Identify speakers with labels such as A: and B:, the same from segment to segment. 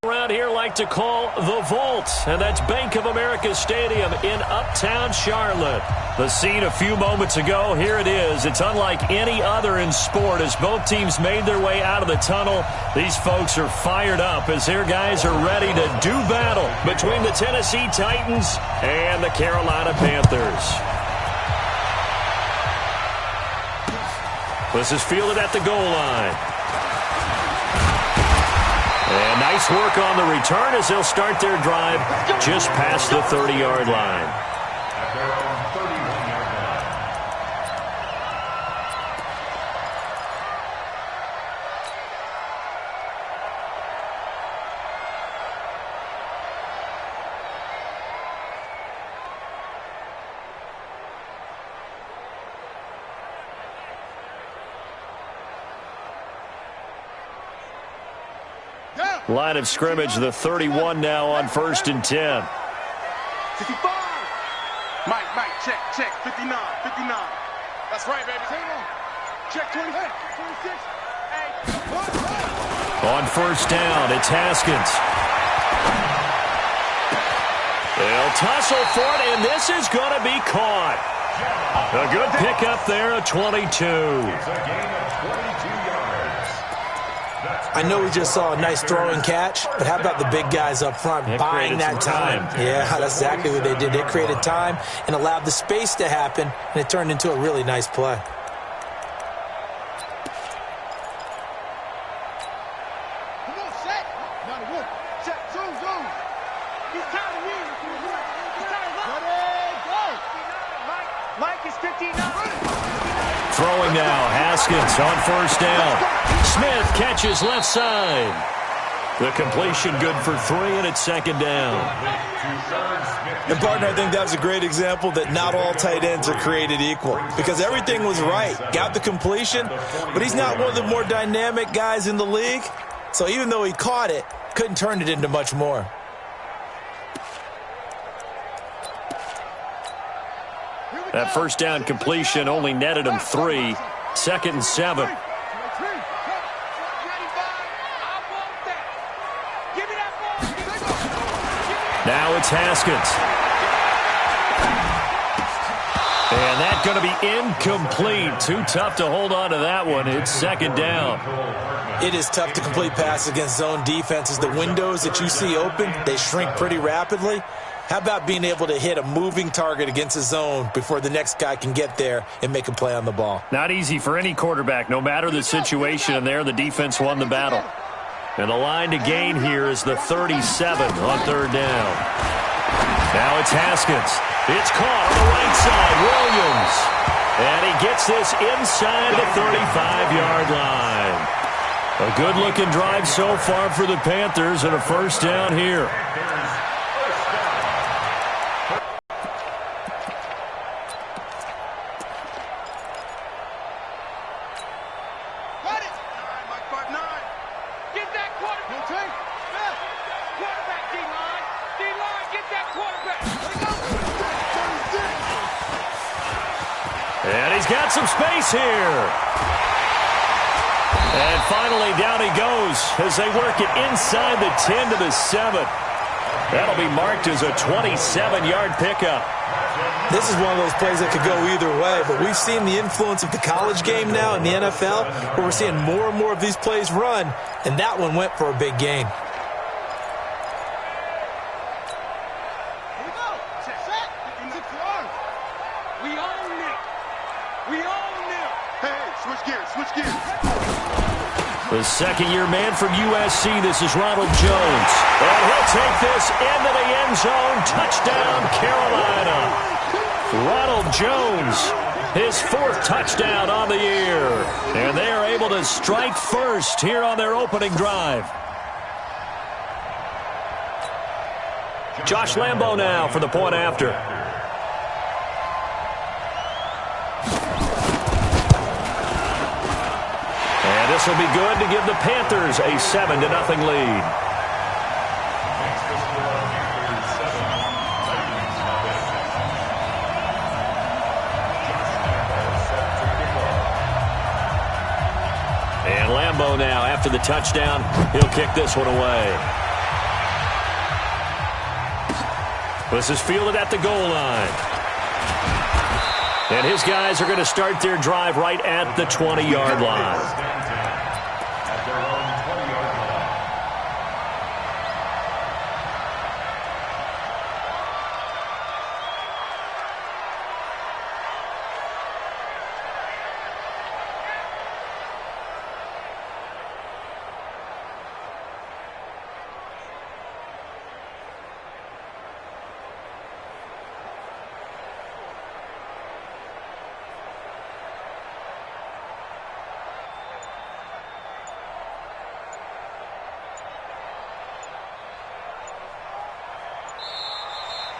A: Around here like to call the Vault, and that's Bank of America Stadium in Uptown Charlotte. The scene a few moments ago, here it is. It's unlike any other in sport as both teams made their way out of the tunnel. These folks are fired up as their guys are ready to do battle between the Tennessee Titans and the Carolina Panthers. This is fielded at the goal line. And nice work on the return as they'll start their drive just past the 30-yard line. Line of scrimmage, the 31 now on 1st and 10.
B: 55. Mike, check, 59. That's right, baby. Check 26.
A: On 1st down, it's Haskins. They'll tussle for it, and this is going to be caught. A good pickup there, a 22.
C: It's a gain of 22 yards.
D: I know we just saw a nice throw and catch, but how about the big guys up front buying that time? Yeah, that's exactly what they did. They created time and allowed the space to happen, and it turned into a really nice play.
B: Come on, set. Now to work. Set, zoom. He's tired of you. He's tired of go. Mike is 59.
A: Throwing now, Haskins on 1st down. Smith catches left side. The completion good for 3, and it's 2nd down.
E: And, partner, I think that was a great example that not all tight ends are created equal because everything was right. Got the completion, but he's not one of the more dynamic guys in the league. So even though he caught it, couldn't turn it into much more.
A: That 1st down completion only netted him 3. 2nd and 7. Now it's Haskins. And that's going to be incomplete. Too tough to hold on to that one. It's 2nd down.
D: It is tough to complete passes against zone defenses. The windows that you see open, they shrink pretty rapidly. How about being able to hit a moving target against a zone before the next guy can get there and make a play on the ball?
A: Not easy for any quarterback, no matter the situation, and there the defense won the battle. And the line to gain here is the 37 on 3rd down. Now it's Haskins. It's caught on the right side, Williams. And he gets this inside the 35-yard line. A good-looking drive so far for the Panthers and a 1st down here. And he's got some space here. And finally, down he goes as they work it inside the 10 to the 7. That'll be marked as a 27-yard pickup.
D: This is one of those plays that could go either way, but we've seen the influence of the college game now in the NFL, where we're seeing more and more of these plays run, and that one went for a big gain.
A: The second-year man from USC, this is Ronald Jones. And he'll take this into the end zone. Touchdown, Carolina. Ronald Jones, his 4th touchdown on the year. And they are able to strike first here on their opening drive. Josh Lambo now for the point after. This will be good to give the Panthers a 7-0 lead. And Lambo now, after the touchdown, he'll kick this one away. This is fielded at the goal line. And his guys are going to start their drive right at the 20-yard line.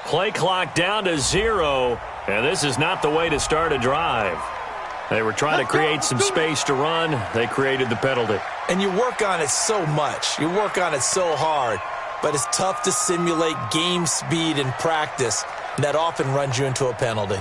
A: Play clock down to 0, and this is not the way to start a drive. They were trying to create some space to run. They created the penalty.
D: And you work on it so much. You work on it so hard. But it's tough to simulate game speed in practice. And that often runs you into a penalty.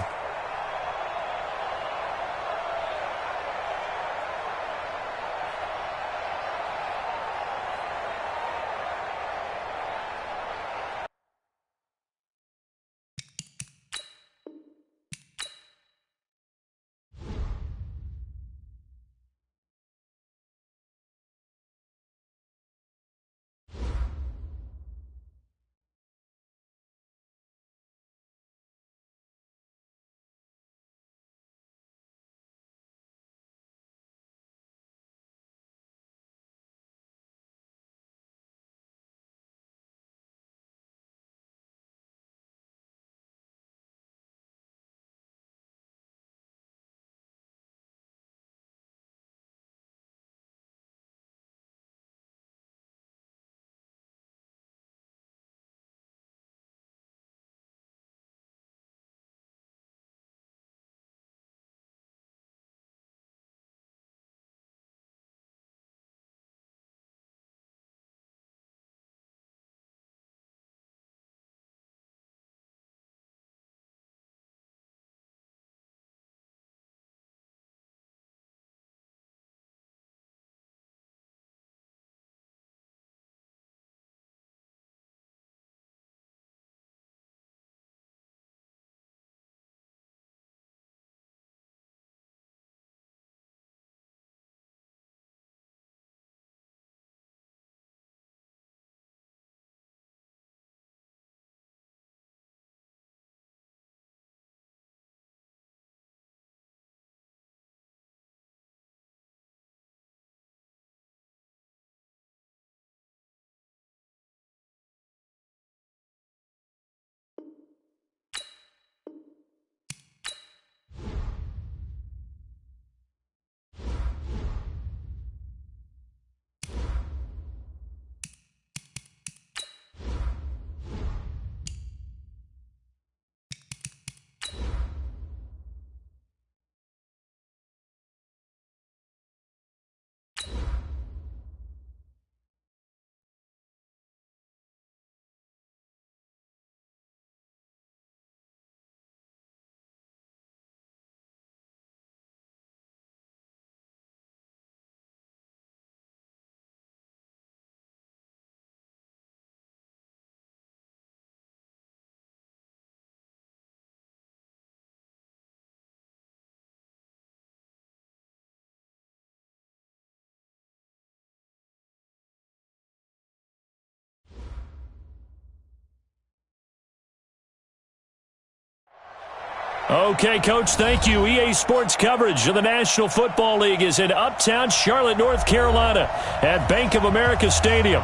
A: Okay, Coach, thank you. EA Sports coverage of the National Football League is in uptown Charlotte, North Carolina at Bank of America Stadium.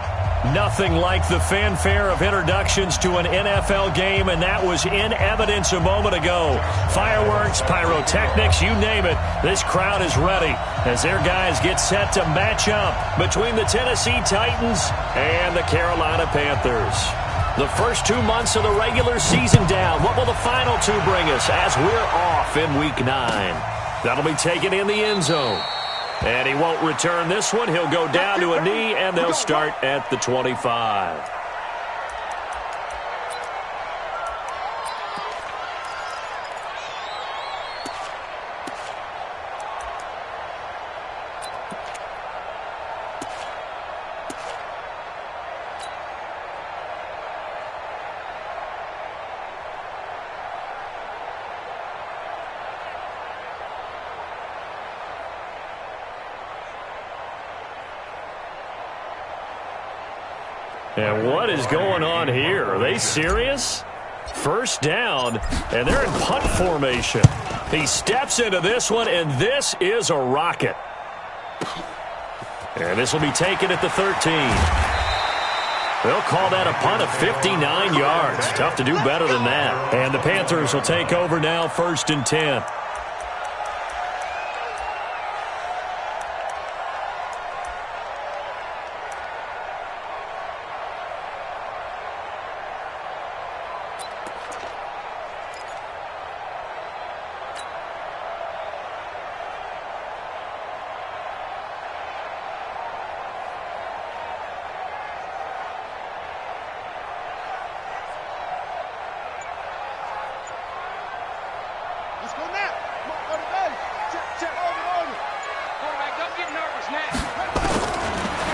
A: Nothing like the fanfare of introductions to an NFL game, and that was in evidence a moment ago. Fireworks, pyrotechnics, you name it. This crowd is ready as their guys get set to match up between the Tennessee Titans and the Carolina Panthers. The first 2 months of the regular season down. What will the final two bring us as we're off in Week 9? That'll be taken in the end zone. And he won't return this one. He'll go down to a knee, and they'll start at the 25. And what is going on here? Are they serious? First down, and they're in punt formation. He steps into this one, and this is a rocket. And this will be taken at the 13. They'll call that a punt of 59 yards. Tough to do better than that. And the Panthers will take over now, 1st and 10.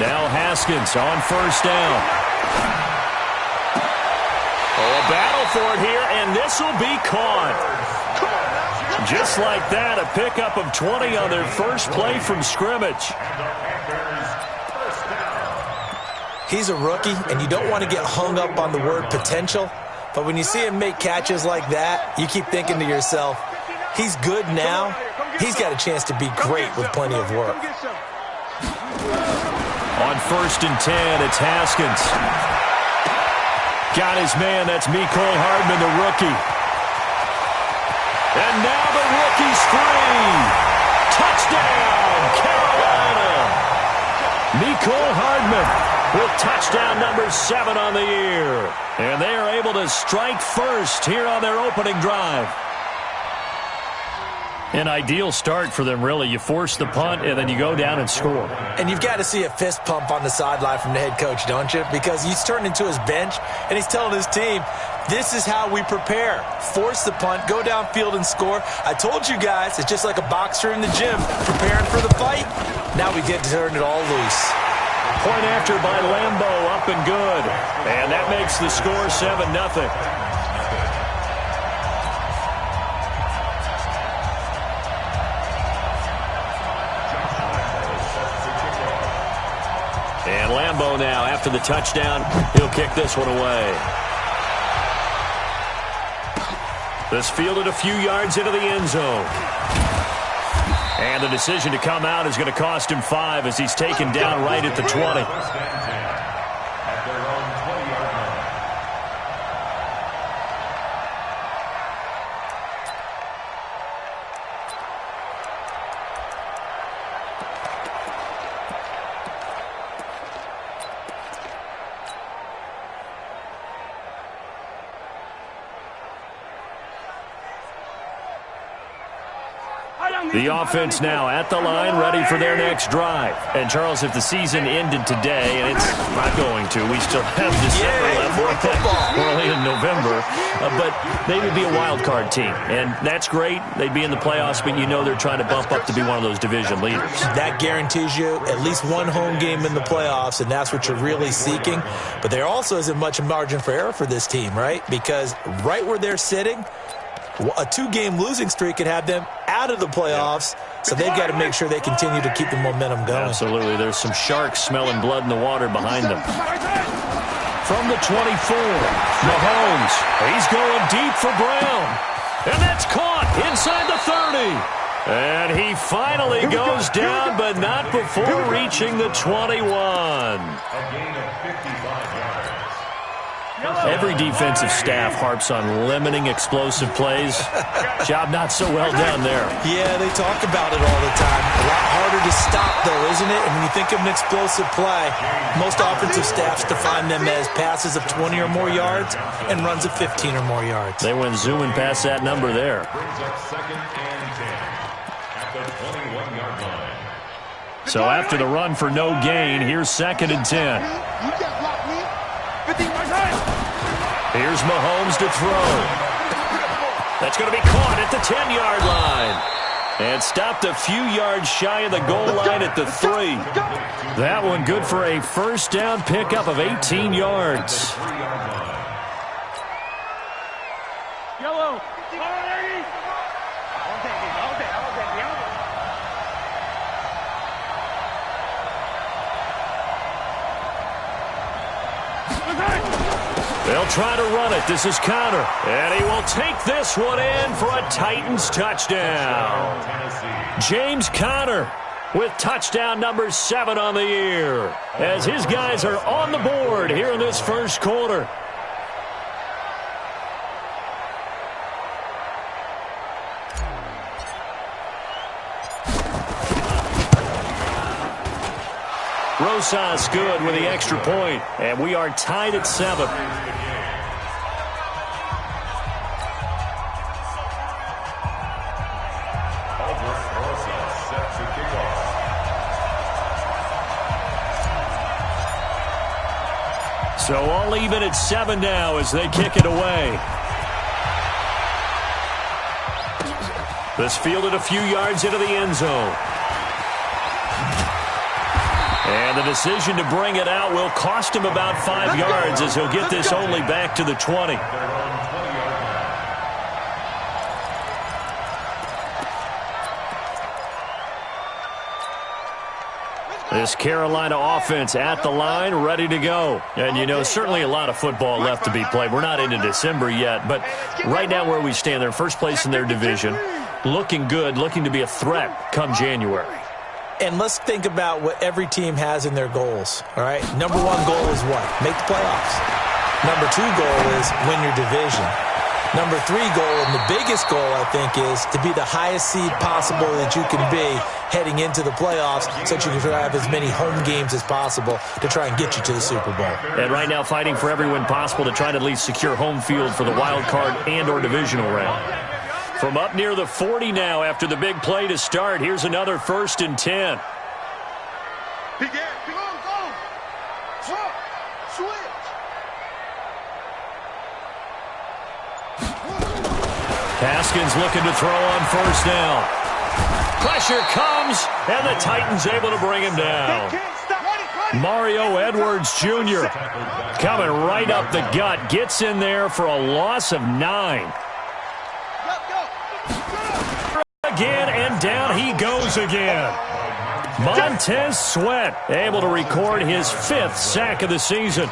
A: Now Haskins on 1st down. Oh, a battle for it here, and this will be caught. Just like that, a pickup of 20 on their first play from scrimmage.
D: He's a rookie, and you don't want to get hung up on the word potential. But when you see him make catches like that, you keep thinking to yourself, he's good now. He's got a chance to be great with plenty of work.
A: On 1st and 10, it's Haskins. Got his man, that's Mecole Hardman, the rookie. And now the rookie's free. Touchdown, Carolina. Mecole Hardman with touchdown number 7 on the year. And they are able to strike first here on their opening drive. An ideal start for them, really. You force the punt, and then you go down and score.
D: And you've got to see a fist pump on the sideline from the head coach, don't you? Because he's turned into his bench, and he's telling his team, this is how we prepare. Force the punt, go downfield and score. I told you guys, it's just like a boxer in the gym preparing for the fight. Now we get to turn it all loose.
A: Point after by Lambo, up and good. And that makes the score 7-0. And Lambo now, after the touchdown, he'll kick this one away. This fielded a few yards into the end zone. And the decision to come out is going to cost him 5 as he's taken down right at the 20. The offense now at the line, ready for their next drive. And, Charles, if the season ended today, and it's not going to, we still have December left. We're only in November. But they would be a wild card team. And that's great. They'd be in the playoffs, but you know they're trying to bump up to be one of those division leaders.
D: That guarantees you at least one home game in the playoffs, and that's what you're really seeking. But there also isn't much margin for error for this team, right? Because right where they're sitting, a 2-game losing streak could have them out of the playoffs, so they've got to make sure they continue to keep the momentum going.
A: Absolutely. There's some sharks smelling blood in the water behind them. From the 24, Mahomes. He's going deep for Brown. And that's caught inside the 30. And he finally goes down, but not before reaching the 21.
C: A gain of 55 yards.
A: Every defensive staff harps on limiting explosive plays. Job not so well done there.
D: Yeah, they talk about it all the time. A lot harder to stop, though, isn't it? And when you think of an explosive play, most offensive staffs define them as passes of 20 or more yards and runs of 15 or more yards.
A: They went zooming past that number there.
C: Brings up 2nd and 10 at the 21-yard line.
A: So after the run for no gain, here's 2nd and 10. Here's Mahomes to throw. That's going to be caught at the 10-yard line. And stopped a few yards shy of the goal line at the 3. That one good for a first down pickup of 18 yards.
B: Yellow.
A: They'll try to run it. This is Conner. And he will take this one in for a Titans touchdown. James Conner with touchdown number 7 on the year, as his guys are on the board here in this first quarter. Rosas good with the extra point, and we are tied at 7. So all even at 7 now as they kick it away. This fielded a few yards into the end zone. And the decision to bring it out will cost him about 5 yards as he'll get this only back to the 20. This Carolina offense at the line, ready to go. And, you know, certainly a lot of football left to be played. We're not into December yet, but right now where we stand, they're in first place in their division, looking good, looking to be a threat come January.
D: And let's think about what every team has in their goals, all right? Number 1 goal is what? Make the playoffs. Number 2 goal is win your division. Number 3 goal, and the biggest goal, I think, is to be the highest seed possible that you can be heading into the playoffs so that you can have as many home games as possible to try and get you to the Super Bowl.
A: And right now fighting for every win possible to try to at least secure home field for the wild card and or divisional round. From up near the 40 now after the big play to start, here's another 1st and 10. Haskins looking to throw on 1st down. Pressure comes, and the Titans able to bring him down. Mario Edwards Jr. coming right up the gut, gets in there for a loss of 9. Again, and down he goes again. Montez Sweat able to record his 5th sack of the season.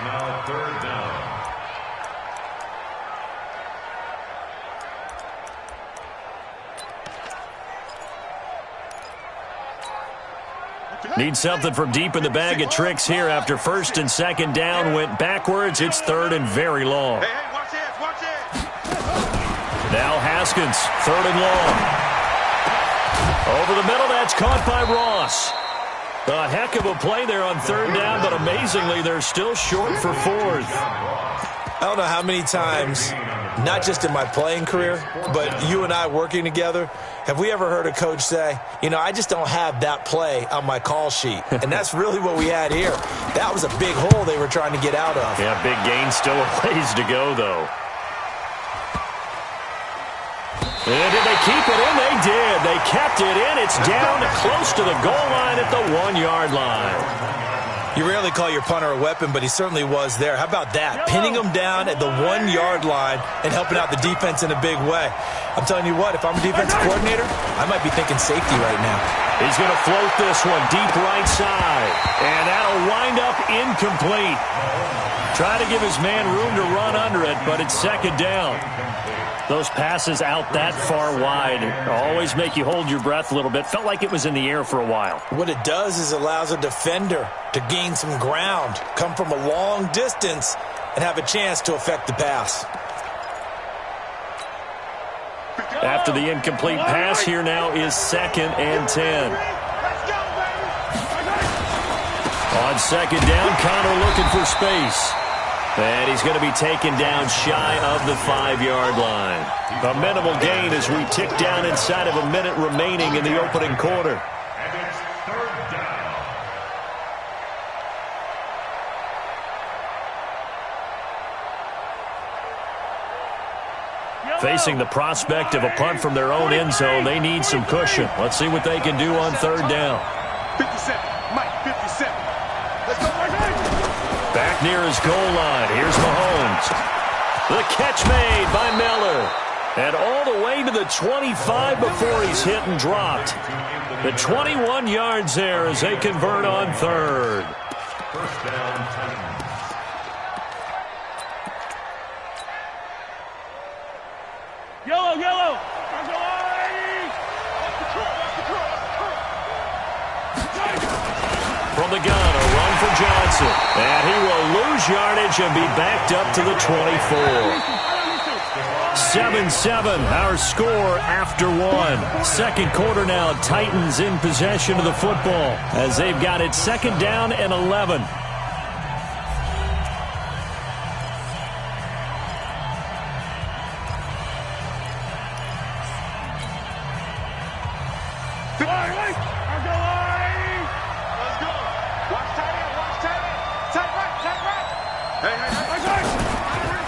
A: Need something from deep in the bag of tricks here after 1st and 2nd down went backwards. It's 3rd and very long. Now Haskins, 3rd and long. Over the middle, that's caught by Ross. A heck of a play there on 3rd down, but amazingly, they're still short for 4th.
D: I don't know how many times, not just in my playing career, but you and I working together, have we ever heard a coach say, you know, I just don't have that play on my call sheet. And that's really what we had here. That was a big hole they were trying to get out of.
A: Yeah, big gain, still a ways to go, though. And did they keep it in? They did. They kept it in. It's down close to the goal line at the 1-yard line.
D: You rarely call your punter a weapon, but he certainly was there. How about that? Pinning him down at the 1-yard line and helping out the defense in a big way. I'm telling you what, if I'm a defensive coordinator, I might be thinking safety right now.
A: He's going to float this one deep right side. And that'll wind up incomplete. Try to give his man room to run under it, but it's 2nd down. Those passes out that far wide always make you hold your breath a little bit. Felt like it was in the air for a while.
D: What it does is allows a defender to gain some ground, come from a long distance, and have a chance to affect the pass.
A: After the incomplete pass, here now is 2nd and 10. On 2nd down, Conner looking for space. And he's going to be taken down shy of the 5-yard line. A minimal gain as we tick down inside of a minute remaining in the opening quarter.
C: And it's 3rd down.
A: Facing the prospect of a punt from their own end zone, they need some cushion. Let's see what they can do on 3rd down.
B: 57, Mike, 57. Let's go, Mike.
A: Back near his goal line. Here's Mahomes. The catch made by Miller. And all the way to the 25 before he's hit and dropped. The 21 yards there as they convert on 3rd.
C: 1st down, Titans.
B: Yellow, yellow.
A: From the gun, a run for Johnson. And he will lose yardage and be backed up to the 24. 7-7, our score after one. Second quarter now, Titans in possession of the football as they've got it second down and 11.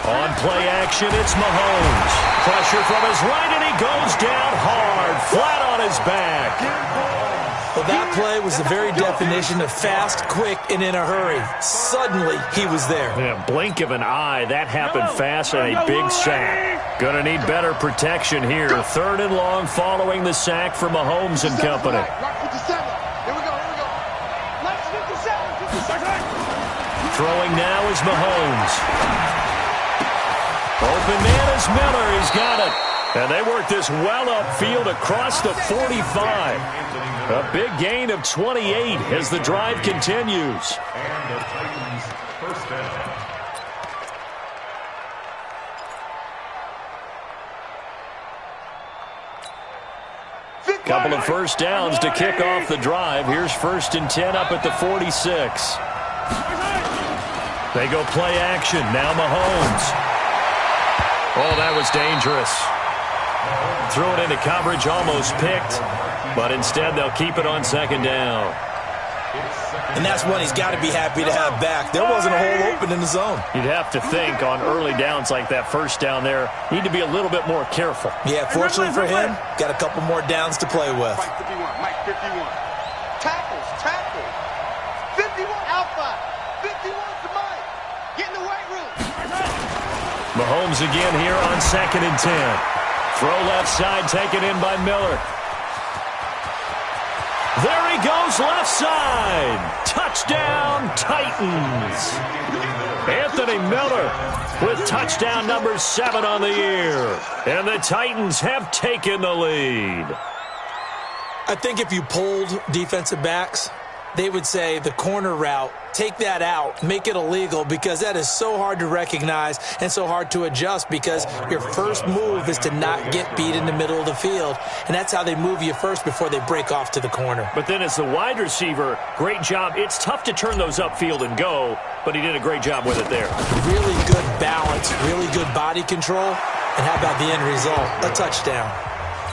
A: On play action, it's Mahomes. Pressure from his right, and he goes down hard, flat on his back.
D: Well, that play was the very definition of fast, quick, and in a hurry. Suddenly, he was there.
A: Yeah, blink of an eye, that happened fast and a big sack. Gonna need better protection here. Third and long following the sack for Mahomes and company. Throwing now is Mahomes. Open man is Miller. He's got it. And they work this well upfield across the 45. A big gain of 28 as the drive continues.
C: And the Titans first down.
A: Couple of first downs to kick off the drive. Here's 1st and 10 up at the 46. They go play action. Now Mahomes. Oh, that was dangerous. Threw it into coverage, almost picked. But instead, they'll keep it on second down.
D: And that's one he's got to be happy to have back. There wasn't a hole open in the zone.
A: You'd have to think on early downs like that first down there, need to be a little bit more careful.
D: Yeah, fortunately for him, got a couple more downs to play with.
B: Mike 51, Mike 51. Tackles. 51 Alpha. 51 to Mike. Get in the weight room.
A: Mahomes again here on 2nd and 10. Throw left side, taken in by Miller. There he goes, left side. Touchdown, Titans. Anthony Miller with touchdown number 7 on the year. And the Titans have taken the lead.
D: I think if you polled defensive backs, they would say the corner route, take that out, make it illegal, because that is so hard to recognize and so hard to adjust, because your first move is to not get beat in the middle of the field, and that's how they move you first before they break off to the corner.
A: But then as the wide receiver, great job. It's tough to turn those upfield and go, but he did a great job with it there.
D: Really good balance, really good body control, and how about the end result? A touchdown.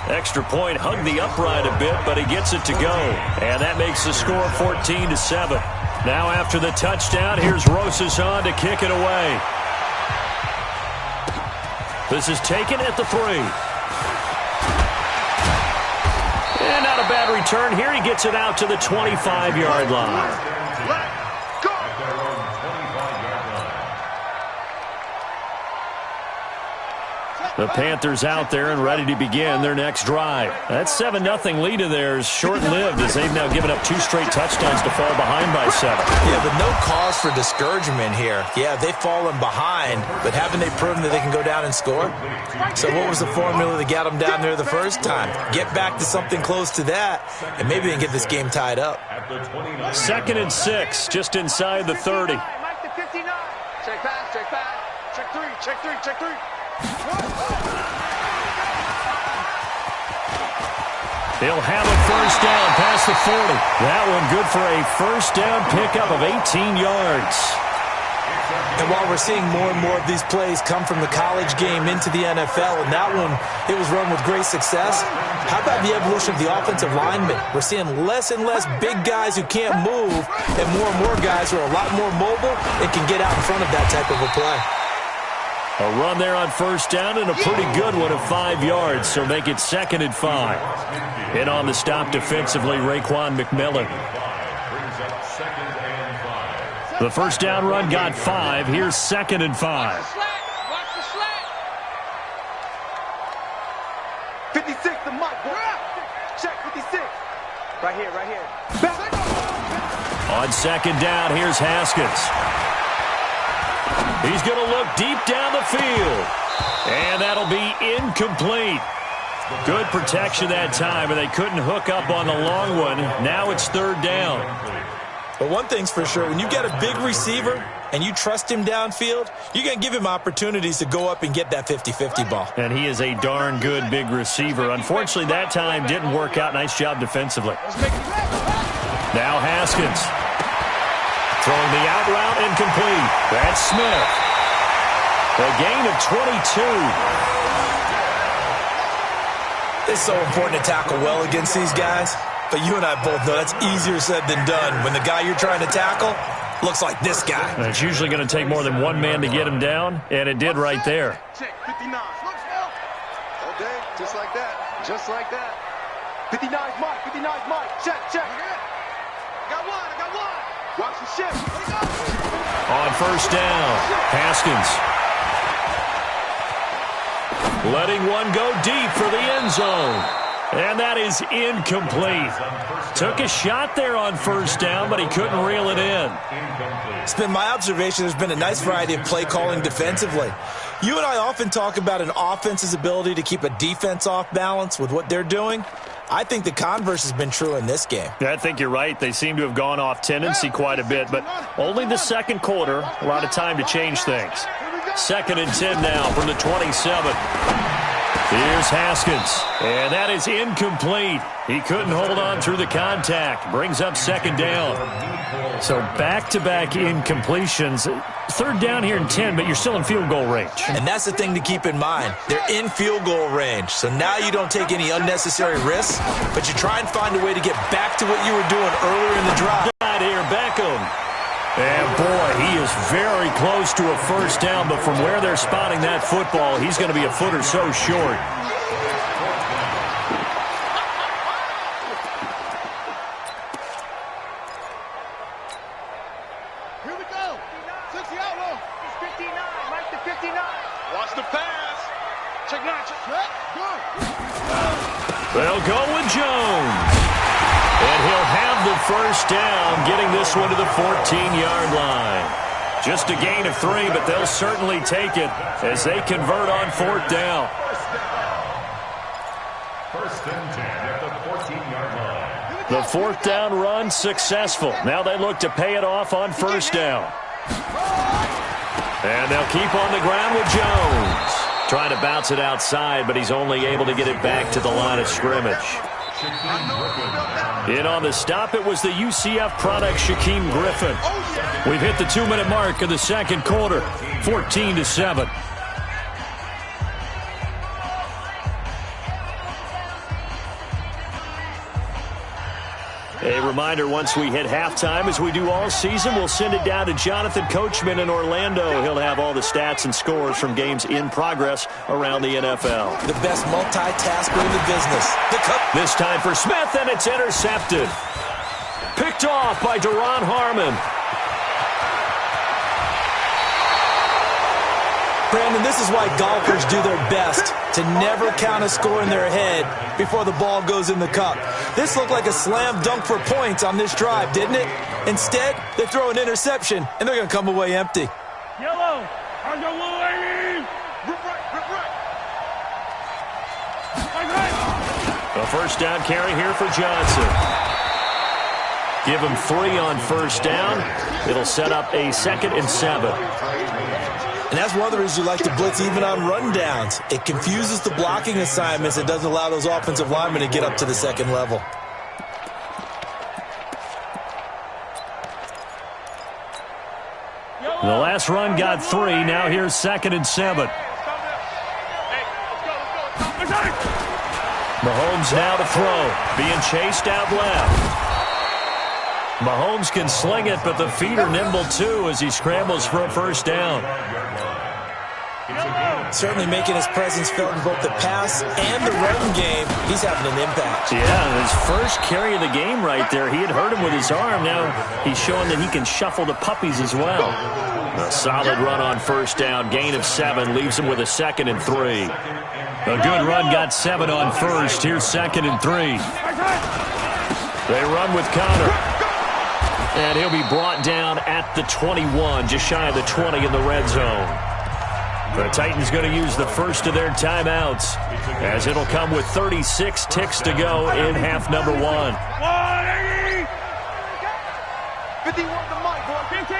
A: Extra point, hugged the upright a bit, but he gets it to go. And that makes the score 14-7. Now after the touchdown, here's Rosas on to kick it away. This is taken at the 3. And not a bad return here. He gets it out to the 25-yard line. The Panthers out there and ready to begin their next drive. That 7-0 lead of theirs short-lived as they've now given up 2 straight touchdowns to fall behind by 7.
D: Yeah, but no cause for discouragement here. Yeah, they've fallen behind, but haven't they proven that they can go down and score? So what was the formula that got them down there the first time? Get back to something close to that, and maybe they can get this game tied up.
A: 2nd and 6, just inside the 30.
B: Mike to 59. Check pass, check pass. Check 3, check 3, check 3.
A: They'll have a first down past the 40. That one good for a first down pickup of 18 yards.
D: And while we're seeing more and more of these plays come from the college game into the NFL, and that one, it was run with great success, how about the evolution of the offensive linemen? We're seeing less and less big guys who can't move, and more guys who are a lot more mobile and can get out in front of that type of a play.
A: A run there on first down and a pretty good one of 5 yards, so make it 2nd and 5. In on the stop defensively, Raekwon McMillan. The first down run got 5. Here's 2nd and 5.
B: Watch the slack. 56 to Mike. Check 56. Right here, right here.
A: On second down, here's Haskins. He's going to look deep down the field. And that'll be incomplete. Good protection that time, and they couldn't hook up on the long one. Now it's third down.
E: But one thing's for sure, when you get a big receiver and you trust him downfield, you're going to give him opportunities to go up and get that 50-50 ball.
A: And he is a darn good big receiver. Unfortunately, that time didn't work out. Nice job defensively. Now Haskins. Throwing the out route incomplete. That's Smith. A gain of 22.
E: It's so important to tackle well against these guys. But you and I both know that's easier said than done when the guy you're trying to tackle looks like this guy.
A: And it's usually going to take more than one man to get him down, and it did right there.
B: Check, 59. Okay, just like that. Just like that. 59's Mike. 59's Mike. Check, check. I got one. Watch the shift.
A: On first down, Haskins. Letting one go deep for the end zone. And that is incomplete. Took a shot there on first down, but he couldn't reel it in.
E: It's been my observation there's been a nice variety of play calling defensively. You and I often talk about an offense's ability to keep a defense off balance with what they're doing. I think the converse has been true in this game.
A: Yeah, I think you're right. They seem to have gone off tendency quite a bit, but only the second quarter. A lot of time to change things. 2nd and 10 now from the 27. Here's Haskins, and that is incomplete. He couldn't hold on through the contact. Brings up 2nd down. So back-to-back incompletions. 3rd down here and 10, but you're still in field goal range.
E: And that's the thing to keep in mind. They're in field goal range. So now you don't take any unnecessary risks, but you try and find a way to get back to what you were doing earlier in the drive.
A: Right here, Beckham. And, boy, he is very close to a first down, but from where they're spotting that football, he's going to be a foot or so short.
B: Here we go. 60 out low. It's 59. Mike the 59. Watch the pass. Check now. Check. Good.
A: They'll go with Jones. And he'll have the first down, getting this one to the 14-yard line. Just a gain of 3, but they'll certainly take it as they convert on 4th down.
C: 1st and 10 at the 14-yard line.
A: The 4th down run successful. Now they look to pay it off on 1st down. And they'll keep on the ground with Jones. Trying to bounce it outside, but he's only able to get it back to the line of scrimmage. In on the stop, it was the UCF product, Shaquem Griffin. We've hit the 2-minute mark of the second quarter, 14-7. A reminder, once we hit halftime, as we do all season, we'll send it down to Jonathan Coachman in Orlando. He'll have all the stats and scores from games in progress around the NFL.
E: The best multitasker in the business.
A: This time for Smith, and it's intercepted. Picked off by Deron Harmon.
E: Brandon, this is why golfers do their best to never count a score in their head before the ball goes in the cup. This looked like a slam dunk for points on this drive, didn't it? Instead, they throw an interception, and they're going to come away empty.
B: Yellow. On your way. Rip right.
A: A first down carry here for Johnson. Give him 3 on first down. It'll set up a 2nd and 7.
E: And that's one of the reasons you like to blitz even on rundowns. It confuses the blocking assignments. It doesn't allow those offensive linemen to get up to the second level.
A: The last run got 3. Now here's 2nd and 7. Mahomes now to throw. Being chased out left. Mahomes can sling it, but the feet are nimble too as he scrambles for a first down.
E: Certainly making his presence felt in both the pass and the run game. He's having an impact.
A: Yeah, his first carry of the game right there. He had hurt him with his arm. Now he's showing that he can shuffle the puppies as well. A solid run on first down. Gain of 7 leaves him with a 2nd and 3. A good run got 7 on first. Here's 2nd and 3. They run with Connor. And he'll be brought down at the 21, just shy of the 20 in the red zone. The Titans going to use the first of their timeouts, as it'll come with 36 ticks to go in half number 1.
B: 180! 51 to Mike, boy. 15.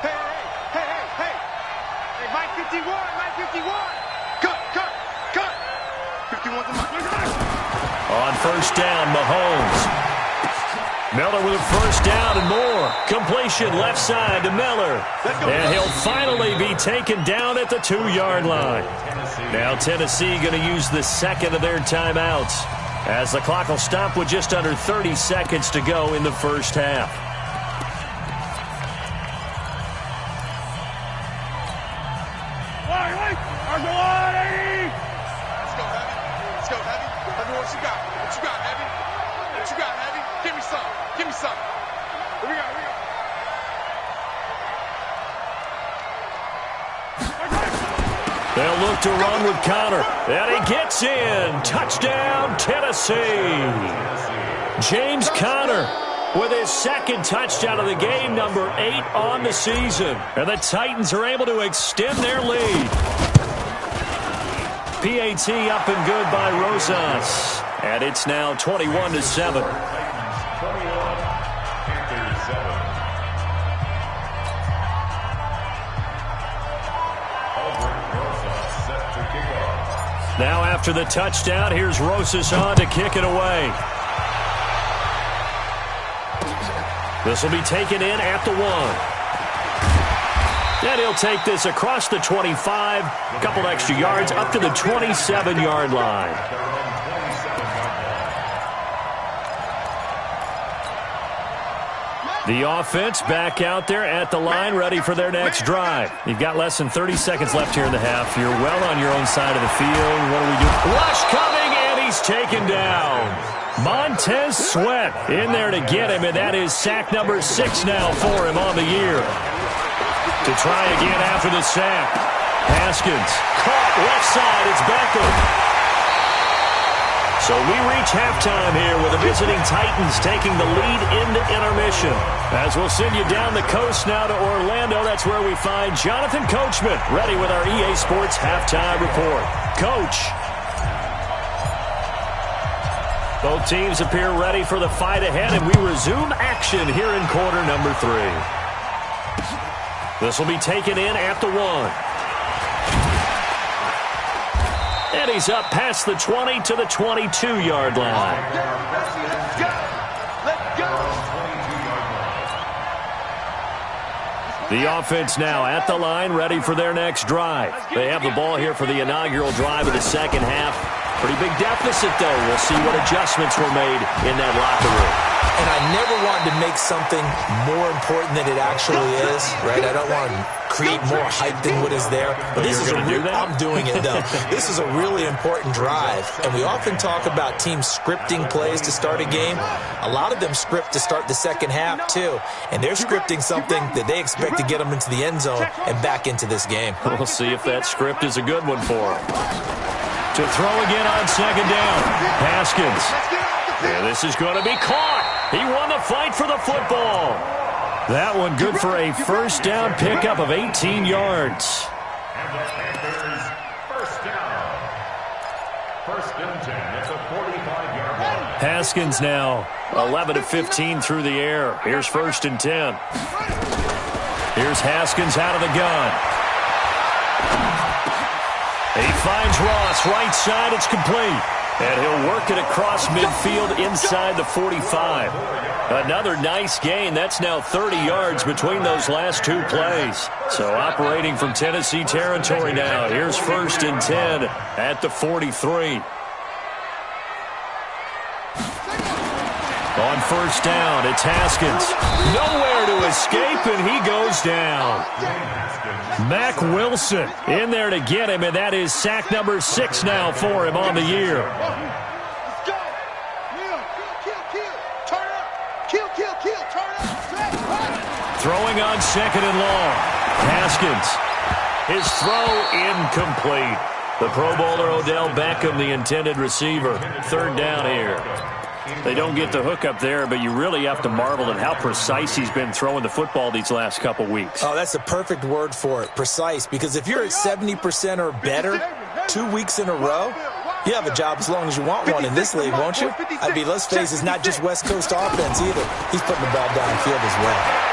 B: Hey. Hey, Mike 51, Mike 51. Cut. 51 to Mike.
A: On first down, Mahomes. Miller with a first down and more. Completion left side to Miller. And he'll finally be taken down at the 2-yard line. Now Tennessee going to use the second of their timeouts, as the clock will stop with just under 30 seconds to go in the first half.
B: Let's go, Heavy. Heavy, what you got? What you got, Heavy? What you got, Heavy? Give me some. Here we go.
A: They'll look to run with Connor. And he gets in. Touchdown, Tennessee. James Conner with his second touchdown of the game, number 8 on the season. And the Titans are able to extend their lead. PAT up and good by Rosas. And it's now 21-7. Now after the touchdown, here's Rosas on to kick it away. This will be taken in at the 1. And he'll take this across the 25, a couple extra yards, up to the 27-yard line. The offense back out there at the line, ready for their next drive. You've got less than 30 seconds left here in the half. You're well on your own side of the field. What do we do? Rush coming, and he's taken down. Montez Sweat in there to get him, and that is sack number 6 now for him on the year. To try again after the sack. Haskins caught left side. It's Beckham. So we reach halftime here with the visiting Titans taking the lead into intermission. As we'll send you down the coast now to Orlando, that's where we find Jonathan Coachman ready with our EA Sports halftime report. Coach. Both teams appear ready for the fight ahead, and we resume action here in quarter number 3. This will be taken in at the 1. And he's up past the 20 to the 22-yard line. The offense now at the line, ready for their next drive. They have the ball here for the inaugural drive of the second half. Pretty big deficit, though. We'll see what adjustments were made in that locker room.
D: And I never wanted to make something more important than it actually is, right? I don't want to create more hype than what is there. But this is I'm doing it, though. This is a really important drive. And we often talk about teams scripting plays to start a game. A lot of them script to start the second half, too. And they're scripting something that they expect to get them into the end zone and back into this game.
A: We'll see if that script is a good one for them. To throw again on second down. Haskins. And this is going to be caught. He won the fight for the football. That one good for a first down pickup of 18 yards.
C: And the Panthers first down. First and 10 at the 45-yard line.
A: Haskins now 11 of 15 through the air. Here's first and 10. Here's Haskins out of the gun. He finds Ross, right side, it's complete. And he'll work it across midfield inside the 45. Another nice gain. That's now 30 yards between those last 2 plays. So operating from Tennessee territory now. Here's first and 10 at the 43. On first down, it's Haskins. Nowhere to escape, and he goes down. Mack Wilson in there to get him, and that is sack number 6 now for him on the year.
B: Let's go. Kill. Turn up. Kill. Turn up.
A: Throwing on second and long. Haskins. His throw incomplete. The Pro Bowler Odell Beckham, the intended receiver. Third down here. They don't get the hook up there, but you really have to marvel at how precise he's been throwing the football these last couple weeks.
D: Oh, that's the perfect word for it, precise. Because if you're at 70% or better 2 weeks in a row, you have a job as long as you want one in this league, won't you? I mean, let's face it, it's not just West Coast offense either. He's putting the ball downfield as well.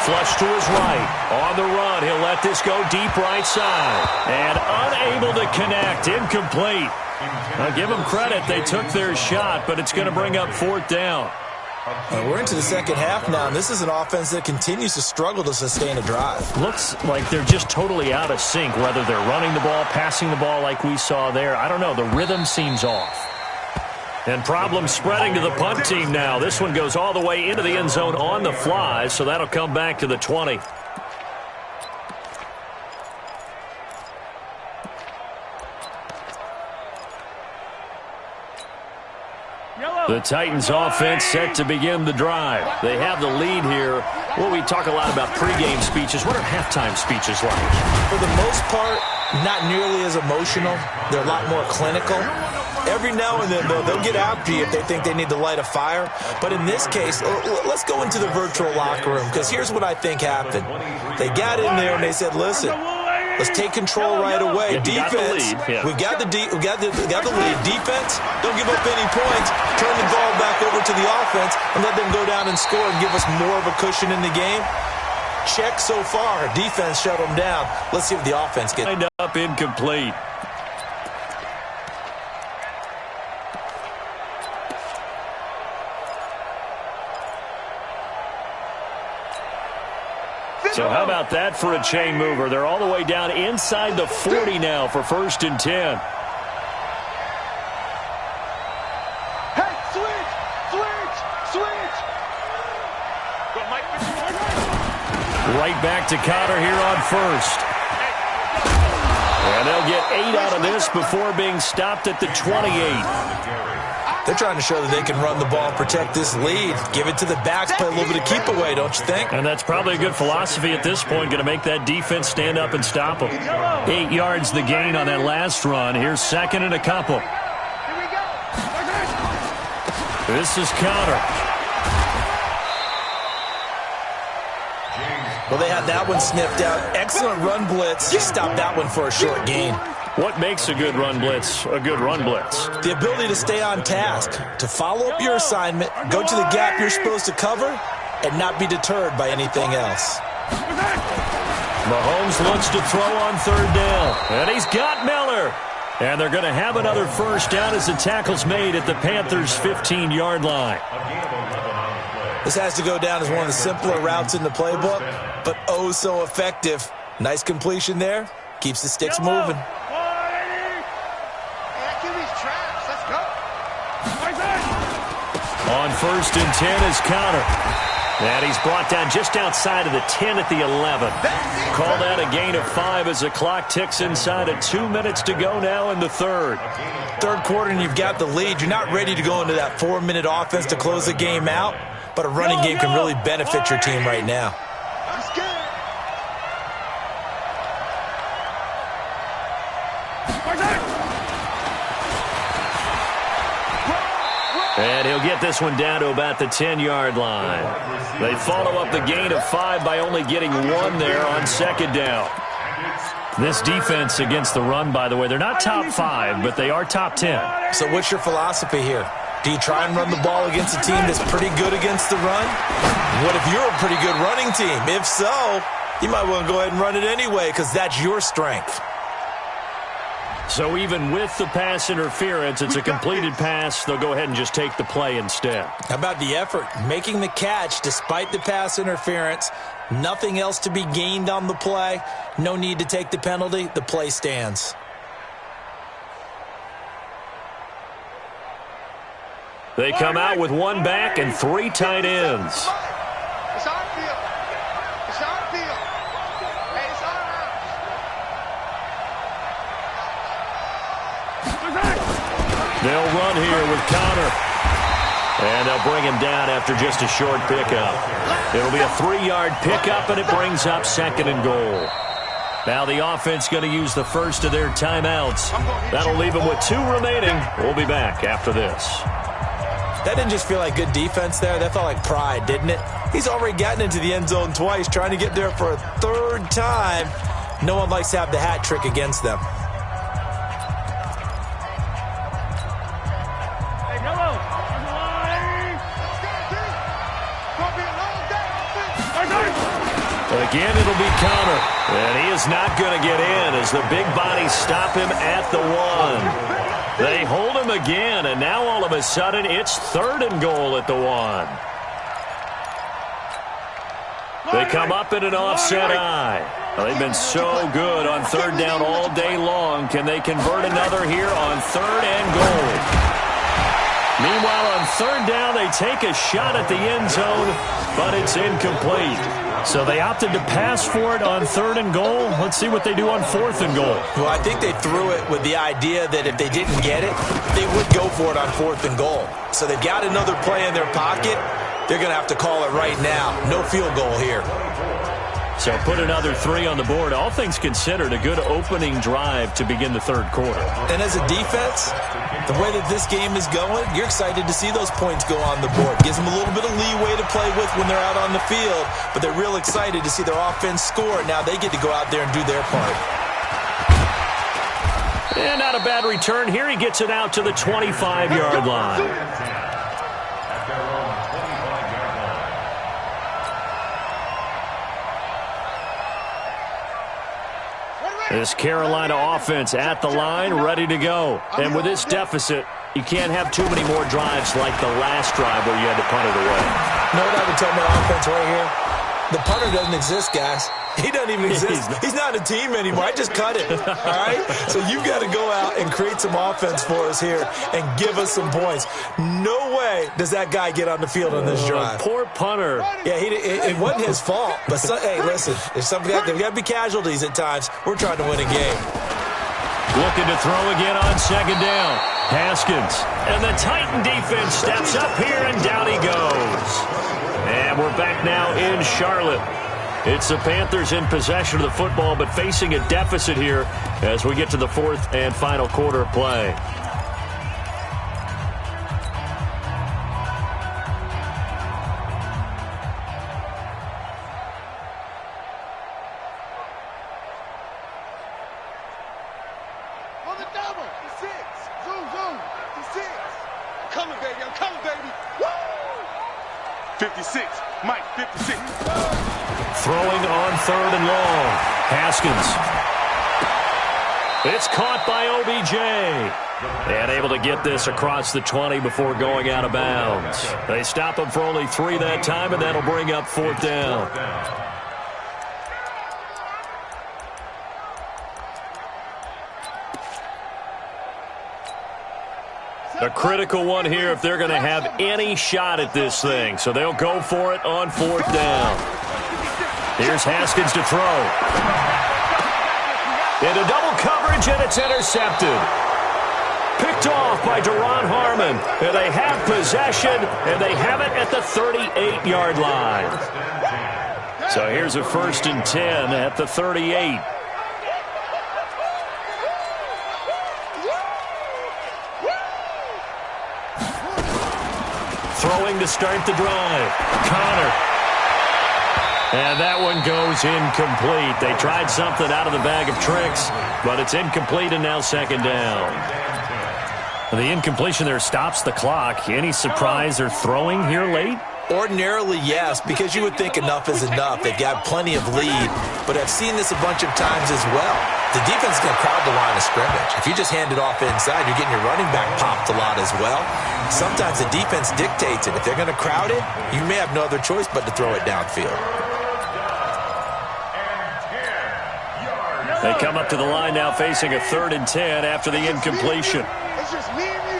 A: Flush to his right. On the run, he'll let this go deep right side. And unable to connect. Incomplete. I'll give them credit. They took their shot, but it's going to bring up 4th down.
D: We're into the second half now, and this is an offense that continues to struggle to sustain a drive.
A: Looks like they're just totally out of sync, whether they're running the ball, passing the ball like we saw there. I don't know. The rhythm seems off. And problems spreading to the punt team now. This one goes all the way into the end zone on the fly, so that'll come back to the 20. The Titans offense set to begin the drive. They have the lead here. Well, we talk a lot about pregame speeches. What are halftime speeches like?
D: For the most part, not nearly as emotional. They're a lot more clinical. Every now and then, though, they'll get after you if they think they need to light a fire. But in this case, let's go into the virtual locker room, because here's what I think happened. They got in there and they said, listen, let's take control right away. Defense, we got the lead. Defense, don't give up any points. Turn the ball back over to the offense and let them go down and score and give us more of a cushion in the game. Check so far. Defense shut them down. Let's see what the offense gets.
A: Lined up incomplete. So how about that for a chain mover? They're all the way down inside the 40 now for 1st and 10.
B: Hey, switch! Go, Mike.
A: Right back to Connor here on 1st. And they'll get 8 out of this before being stopped at the 28.
D: They're trying to show that they can run the ball and protect this lead. Give it to the backs, play a little bit of keep away, don't you think?
A: And that's probably a good philosophy at this point, going to make that defense stand up and stop them. 8 yards the gain on that last run. Here's 2nd and a couple. This is Connor.
D: Well, they had that one sniffed out. Excellent run blitz. Just stop that one for a short gain.
A: What makes a good run blitz a good run blitz?
D: The ability to stay on task, to follow up your assignment, go to the gap you're supposed to cover, and not be deterred by anything else.
A: Mahomes looks to throw on 3rd down, and he's got Miller. And they're going to have another 1st down as the tackle's made at the Panthers' 15-yard line.
D: This has to go down as one of the simpler routes in the playbook, but oh so effective. Nice completion there. Keeps the sticks moving.
A: On 1st and 10 is Connor. And he's brought down just outside of the 10 at the 11. Call that a gain of 5 as the clock ticks inside of 2 minutes to go now in the 3rd.
D: Third quarter and you've got the lead. You're not ready to go into that 4-minute offense to close the game out, but a running game can really benefit your team right now.
A: And he'll get this one down to about the 10-yard line. They follow up the gain of 5 by only getting 1 there on 2nd down. This defense against the run, by the way, they're not top 5, but they are top 10.
D: So what's your philosophy here? Do you try and run the ball against a team that's pretty good against the run? What if you're a pretty good running team? If so, you might want to go ahead and run it anyway because that's your strength.
A: So even with the pass interference, it's a completed pass. They'll go ahead and just take the play instead.
D: How about the effort? Making the catch despite the pass interference. Nothing else to be gained on the play. No need to take the penalty. The play stands.
A: They come out with 1 back and 3 tight ends.
B: It's on field. It's on field. Hey, it's on out.
A: They'll run here with Connor. And they'll bring him down after just a short pickup. It'll be a 3-yard pickup, and it brings up 2nd and goal. Now the offense going to use the first of their timeouts. That'll leave them with 2 remaining. We'll be back after this.
D: That didn't just feel like good defense there. That felt like pride, didn't it? He's already gotten into the end zone twice, trying to get there for a third time. No one likes to have the hat trick against them.
A: Again, it'll be counter. And he is not going to get in as the big bodies stop him at the 1. They hold him again, and now all of a sudden it's 3rd and goal at the 1. They come up in an offset eye. They've been so good on 3rd down all day long. Can they convert another here on 3rd and goal? Meanwhile, on 3rd down, they take a shot at the end zone, but it's incomplete. So they opted to pass for it on 3rd and goal. Let's see what they do on 4th and goal.
D: Well, I think they threw it with the idea that if they didn't get it, they would go for it on 4th and goal. So they've got another play in their pocket. They're going to have to call it right now. No field goal here.
A: So put another 3 on the board. All things considered, a good opening drive to begin the 3rd quarter.
D: And as a defense, the way that this game is going, you're excited to see those points go on the board. Gives them a little bit of leeway to play with when they're out on the field, but they're real excited to see their offense score. Now they get to go out there and do their part.
A: And not a bad return here. He gets it out to the 25-yard line. This Carolina offense at the line, ready to go. And with this deficit, you can't have too many more drives like the last drive where you had to punt it away.
D: You know what I would tell my offense right here? The punter doesn't exist, guys. He doesn't even exist. He's not a team anymore. I just cut it, all right? So you've got to go out and create some offense for us here and give us some points. No way does that guy get on the field on this drive.
A: Poor punter.
D: Yeah, it wasn't his fault. But, hey, listen, there's got to be casualties at times. We're trying to win a game.
A: Looking to throw again on 2nd down. Haskins. And the Titan defense steps up here, and down he goes. And we're back now in Charlotte. It's the Panthers in possession of the football, but facing a deficit here as we get to the 4th and final quarter of play.
B: On the double, the 6. Zoom, the 6. Coming, baby, I'm coming, baby. Woo! 56, Mike, 56.
A: Throwing on 3rd and long. Haskins. It's caught by OBJ. And able to get this across the 20 before going out of bounds. They stop him for only 3 that time, and that'll bring up 4th down. A critical one here if they're going to have any shot at this thing. So they'll go for it on 4th down. Here's Haskins to throw. Into double coverage, and it's intercepted. Picked off by Deron Harmon. And they have possession, and they have it at the 38-yard line. So here's a 1st and 10 at the 38. Throwing to start the drive. Connor. And that one goes incomplete. They tried something out of the bag of tricks, but it's incomplete, and now 2nd down. The incompletion there stops the clock. Any surprise they're throwing here late?
D: Ordinarily, yes, because you would think enough is enough. They've got plenty of lead, but I've seen this a bunch of times as well. The defense is going to crowd the line of scrimmage. If you just hand it off inside, you're getting your running back popped a lot as well. Sometimes the defense dictates it. If they're going to crowd it, you may have no other choice but to throw it downfield.
A: They come up to the line now facing a 3rd and 10 after the incompletion.
B: It's just me and you.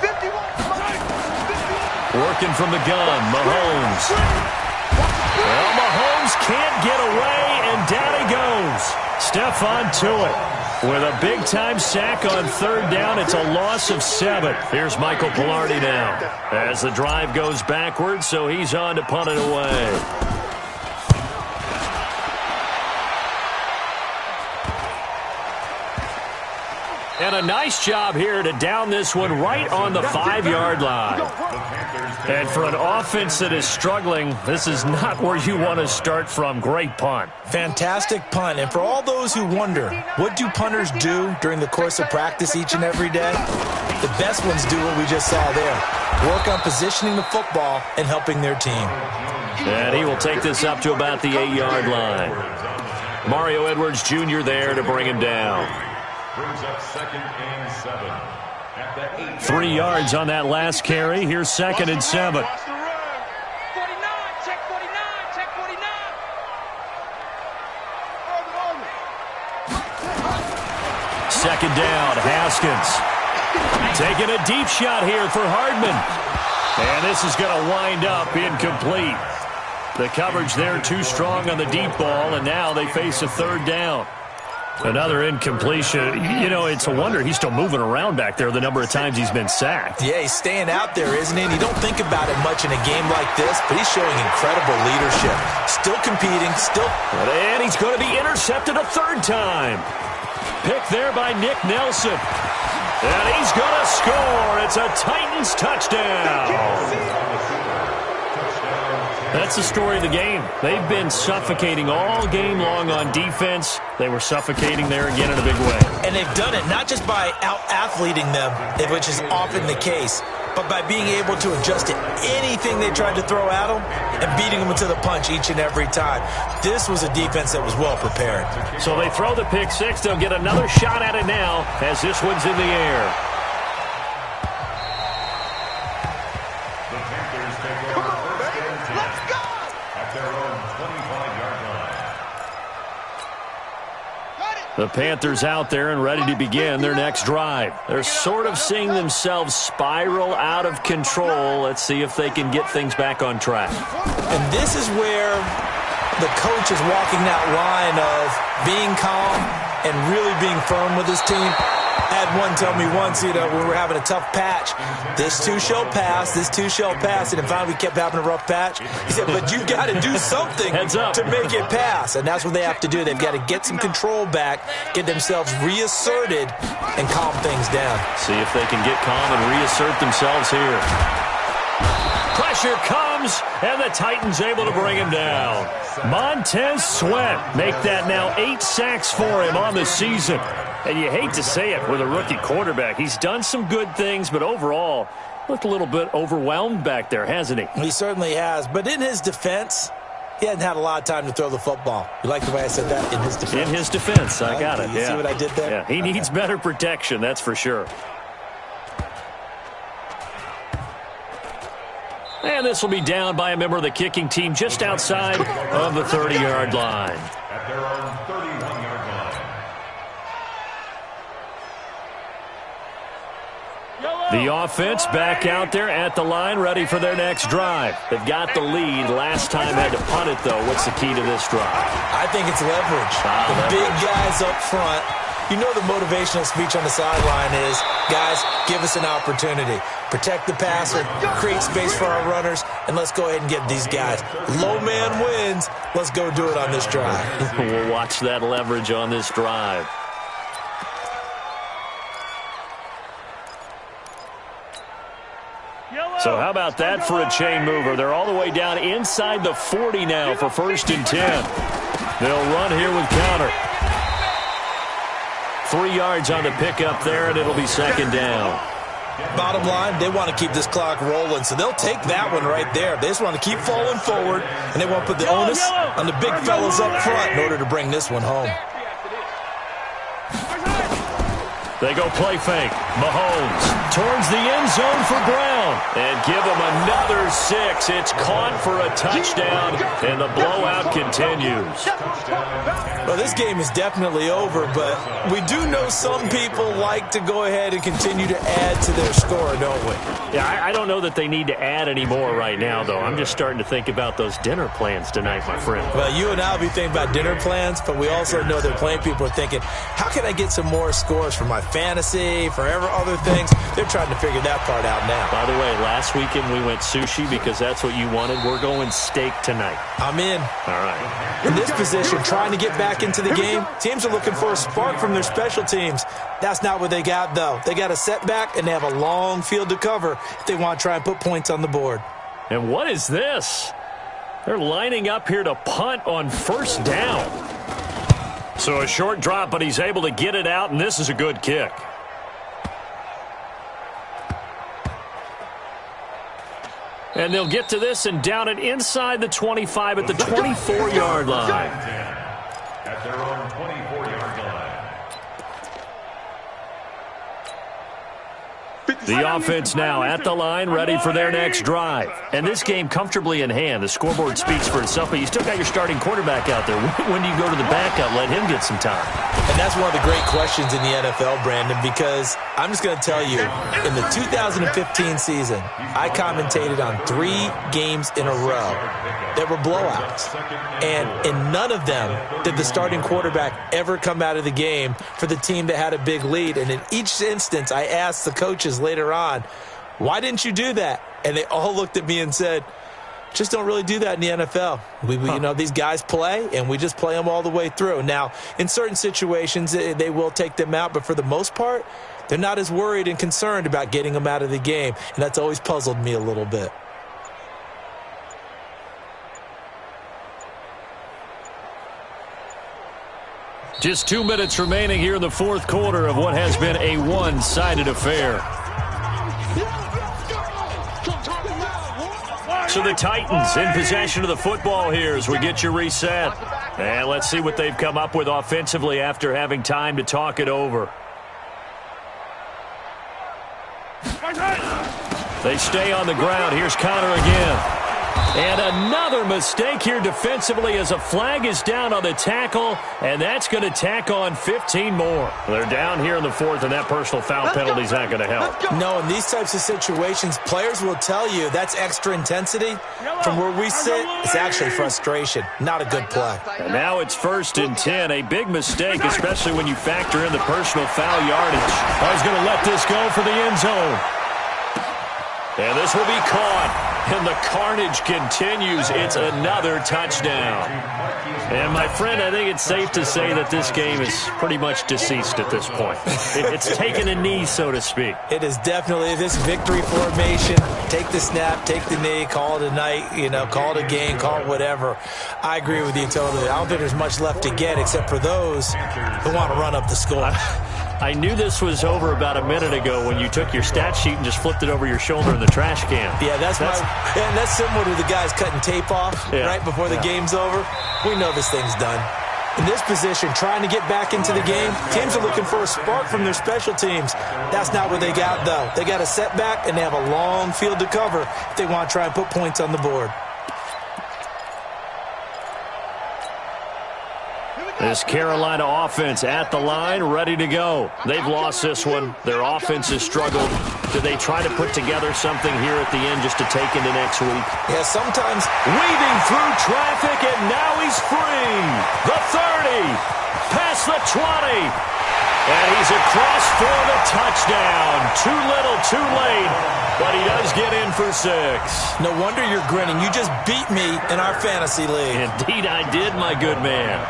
B: 51.
A: Working from the gun, Mahomes. Well, Mahomes can't get away, and down he goes. Stephon Tuitt with a big-time sack on 3rd down. It's a loss of 7. Here's Michael Pilardi now as the drive goes backwards, so he's on to punt it away. And a nice job here to down this one right on the 5-yard line. And for an offense that is struggling, this is not where you want to start from. Great punt.
D: Fantastic punt. And for all those who wonder, what do punters do during the course of practice each and every day? The best ones do what we just saw there. Work on positioning the football and helping their team.
A: And he will take this up to about the 8-yard line. Mario Edwards Jr. there to bring him down.
C: Brings up 2nd and 7 at the 8.
A: 3 yards on that last carry. Here's 2nd and 7.
B: 49, check 49, check 49.
A: Second down, Haskins. Taking a deep shot here for Hardman. And this is going to wind up incomplete. The coverage there too strong on the deep ball, and now they face a 3rd down. Another incompletion. You know, it's a wonder he's still moving around back there the number of times he's been sacked.
D: Yeah, he's staying out there, isn't he? And you don't think about it much in a game like this, but he's showing incredible leadership. Still competing, still...
A: And he's going to be intercepted a 3rd time. Picked there by Nick Nelson. And he's going to score. It's a Titans touchdown. That's the story of the game. They've been suffocating all game long on defense. They were suffocating there again in a big way.
D: And they've done it not just by out-athleting them, which is often the case, but by being able to adjust to anything they tried to throw at them and beating them to the punch each and every time. This was a defense that was well prepared.
A: So they throw the pick six. They'll get another shot at it now as this one's in the air.
C: The Panthers take over 1st and 10 at their own 25-yard line.
A: The Panthers out there and ready to begin their next drive. They're sort of seeing themselves spiral out of control. Let's see if they can get things back on track.
D: And this is where the coach is walking that line of being calm and really being firm with his team. I had one tell me once, when we were having a tough patch, this too shall pass, this too shall pass, and finally we kept having a rough patch. He said, but you've got to do something to make it pass, and that's what they have to do. They've got to get some control back, get themselves reasserted, and calm things down.
A: See if they can get calm and reassert themselves here. Pressure comes, and the Titans able to bring him down. Montez Sweat make that now 8 sacks for him on the season. And you hate to say it with a rookie quarterback. He's done some good things, but overall, looked a little bit overwhelmed back there, hasn't he?
D: He certainly has. But in his defense, he hadn't had a lot of time to throw the football. You like the way I said that? In his defense.
A: In his defense, I got it.
D: You see what I did there?
A: Yeah, he needs better protection, that's for sure. And this will be down by a member of the kicking team just outside of the 30-yard line.
C: At their own 31-yard line.
A: The offense back out there at the line, ready for their next drive. They've got the lead. Last time had to punt it, though. What's the key to this drive?
D: I think it's leverage. The big guys up front. You know the motivational speech on the sideline is, guys, give us an opportunity. Protect the passer, create space for our runners, and let's go ahead and get these guys. Low man wins. Let's go do it on this drive.
A: We'll watch that leverage on this drive. So how about that for a chain mover? They're all the way down inside the 40 now for 1st and 10. They'll run here with counter. 3 yards on the pickup there, and it'll be 2nd down.
D: Bottom line, they want to keep this clock rolling, so they'll take that one right there. They just want to keep falling forward, and they want to put the onus on the big fellas up front in order to bring this one home.
A: They go play fake. Mahomes towards the end zone for Brown. And give him another 6. It's caught for a touchdown, and the blowout continues.
D: Well, this game is definitely over, but we do know some people like to go ahead and continue to add to their score, don't we?
A: Yeah, I don't know that they need to add any more right now, though. I'm just starting to think about those dinner plans tonight, my friend.
D: Well, you and I will be thinking about dinner plans, but we also know that plenty of people are thinking, how can I get some more scores for my fantasy, for other things? They're trying to figure that part out now.
A: By the way, last weekend we went sushi because that's what you wanted. We're going steak tonight.
D: I'm in.
A: All right.
D: In this position, trying to get back into the game, teams are looking for a spark from their special teams. That's not what they got, though. They got a setback, and they have a long field to cover if they want to try and put points on the board.
A: And what is this? They're lining up here to punt on first down. So a short drop, but he's able to get it out, and this is a good kick. And they'll get to this and down it inside the 25 at the 24-yard line.
C: At their own 24-yard line.
A: The offense now at the line, ready for their next drive. And this game comfortably in hand. The scoreboard speaks for itself, but you still got your starting quarterback out there. When do you go to the backup, let him get some time?
D: And that's one of the great questions in the NFL, Brandon, because I'm just going to tell you, in the 2015 season, I commentated on 3 games in a row that were blowouts. And in none of them did the starting quarterback ever come out of the game for the team that had a big lead. And in each instance, I asked the coaches later on, why didn't you do that? And they all looked at me and said, just don't really do that in the NFL. You know, these guys play, and we just play them all the way through. Now, in certain situations, they will take them out, but for the most part, they're not as worried and concerned about getting them out of the game, and that's always puzzled me a little bit.
A: Just 2 minutes remaining here in the fourth quarter of what has been a one-sided affair. So the Titans in possession of the football here as we get you reset. And let's see what they've come up with offensively after having time to talk it over. They stay on the ground. Here's Connor again. And another mistake here defensively as a flag is down on the tackle, and that's going to tack on 15 more. They're down here in the fourth, and that personal foul penalty is not going to help.
D: No, in these types of situations, players will tell you that's extra intensity. From where we sit, it's actually frustration. Not a good play.
A: And now it's 1st and 10. A big mistake, especially when you factor in the personal foul yardage. Oh, he's going to let this go for the end zone. And this will be caught. And the carnage continues. It's another touchdown. And, my friend, I think it's safe to say that this game is pretty much deceased at this point. It's taken a knee, so to speak.
D: It is definitely this victory formation. Take the snap, take the knee, call it a night, call it a game, call it whatever. I agree with you totally. I don't think there's much left to get except for those who want to run up the score.
A: I knew this was over about a minute ago when you took your stat sheet and just flipped it over your shoulder in the trash can.
D: Yeah, that's similar to the guys cutting tape off right before the game's over. We know this thing's done. In this position, trying to get back into the game, teams are looking for a spark from their special teams. That's not what they got, though. They got a setback, and they have a long field to cover if they want to try and put points on the board.
A: This Carolina offense at the line, ready to go. They've lost this one. Their offense has struggled. Do they try to put together something here at the end just to take into next week?
D: Yeah, sometimes.
A: Weaving through traffic, and now he's free. The 30, past the 20. And he's across for the touchdown. Too little, too late. But he does get in for 6.
D: No wonder you're grinning. You just beat me in our fantasy league.
A: Indeed I did, my good man.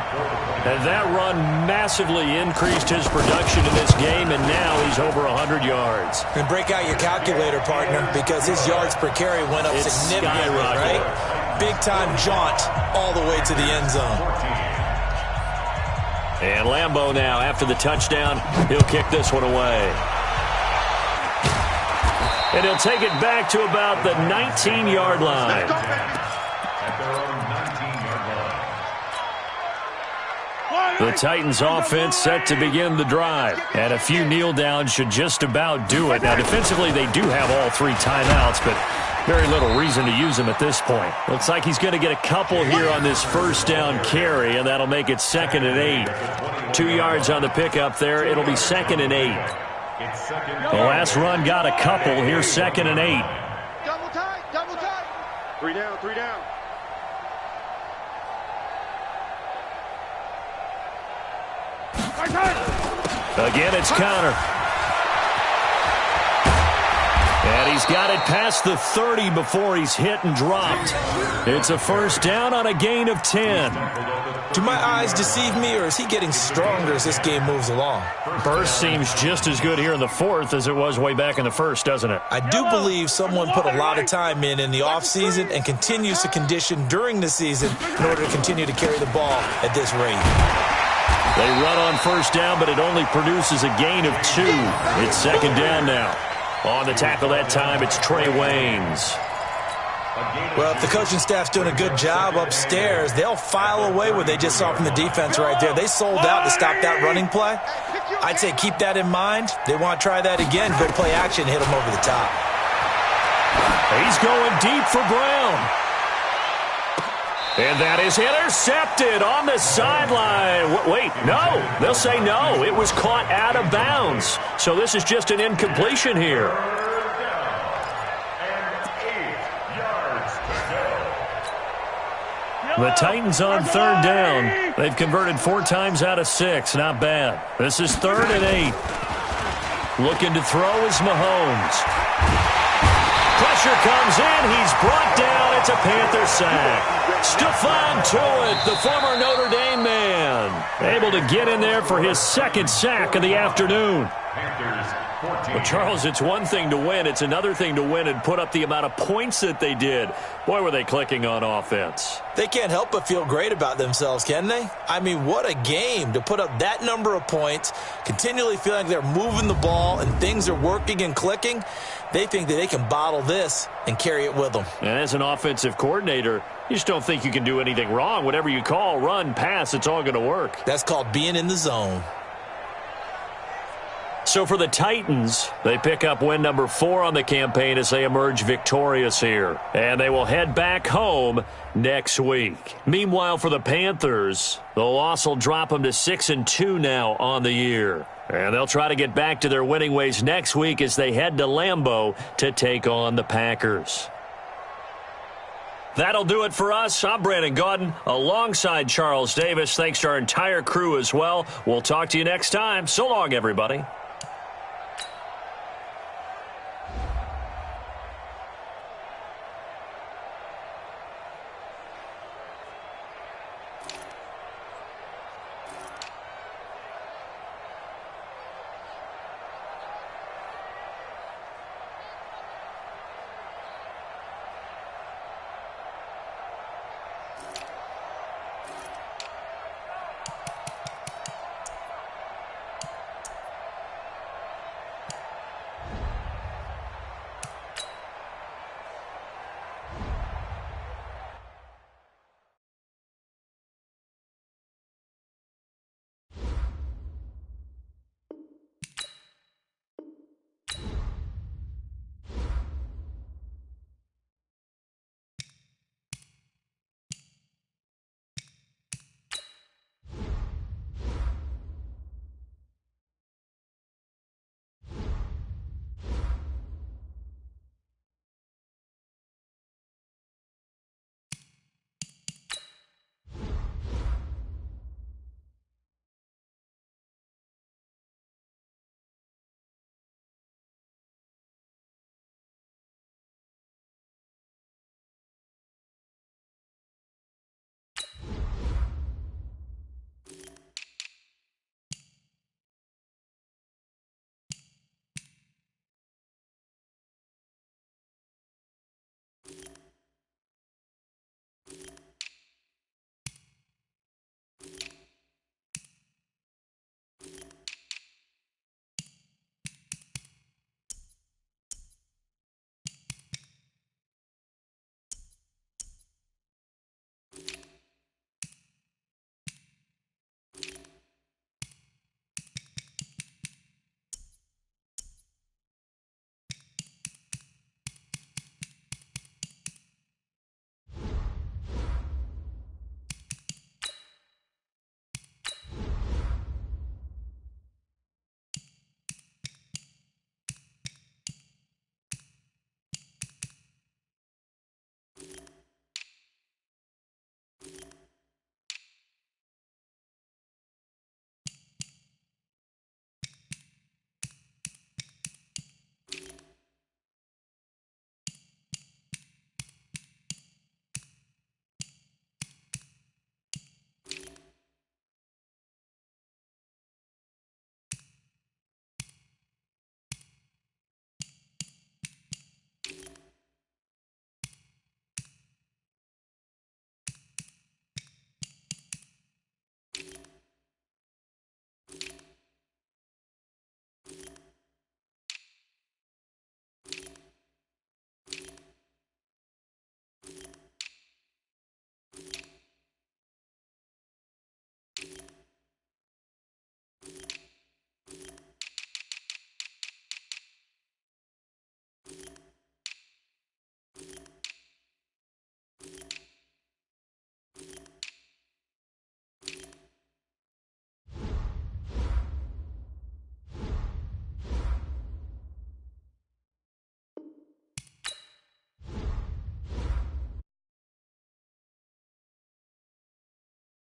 A: And that run massively increased his production in this game, and now he's over 100 yards.
D: And break out your calculator, partner, because his yards per carry went up significantly, right? Big-time jaunt all the way to the end zone.
A: And Lambeau now, after the touchdown, he'll kick this one away. And he'll take it back to about the 19-yard line.
C: At their own 19-yard line.
A: The Titans offense set to begin the drive. And a few kneel downs should just about do it. Now, defensively, they do have all 3 timeouts, but very little reason to use them at this point. Looks like he's going to get a couple here on this first down carry, and that'll make it 2nd and 8. 2 yards on the pickup there. It'll be 2nd and 8. The last run got a couple. Here's 2nd and 8.
B: Double tight, double tight. 3 down, 3 down.
A: Again, it's Connor. And he's got it past the 30 before he's hit and dropped. It's a first down on a gain of 10.
D: Do my eyes deceive me, or is he getting stronger as this game moves along?
A: Burst seems just as good here in the fourth as it was way back in the first, doesn't it?
D: I do believe someone put a lot of time in the offseason and continues to condition during the season in order to continue to carry the ball at this rate.
A: They run on first down, but it only produces a gain of 2. It's second down now. On the tackle that time, it's Trey Waynes.
D: Well, if the coaching staff's doing a good job upstairs, they'll file away what they just saw from the defense right there. They sold out to stop that running play. I'd say keep that in mind. They want to try that again, go play action, hit them over the top.
A: He's going deep for Brown. And that is intercepted on the sideline. Wait, no. They'll say no. It was caught out of bounds. So this is just an incompletion here. The Titans on third down. They've converted 4 times out of 6. Not bad. This is 3rd and 8. Looking to throw is Mahomes. Pressure comes in. He's brought down. It's a Panther sack. Stephon Tuitt, the former Notre Dame man, able to get in there for his 2nd sack of the afternoon. Well, Charles, it's one thing to win. It's another thing to win and put up the amount of points that they did. Boy, were they clicking on offense.
D: They can't help but feel great about themselves, can they? I mean, what a game to put up that number of points, continually feeling like they're moving the ball and things are working and clicking. They think that they can bottle this and carry it with them.
A: And as an offensive coordinator, you just don't think you can do anything wrong. Whatever you call, run, pass, it's all going to work.
D: That's called being in the zone.
A: So for the Titans, they pick up win number 4 on the campaign as they emerge victorious here. And they will head back home next week. Meanwhile, for the Panthers, the loss will drop them to 6-2 now on the year. And they'll try to get back to their winning ways next week as they head to Lambeau to take on the Packers. That'll do it for us. I'm Brandon Gaudin alongside Charles Davis. Thanks to our entire crew as well. We'll talk to you next time. So long, everybody.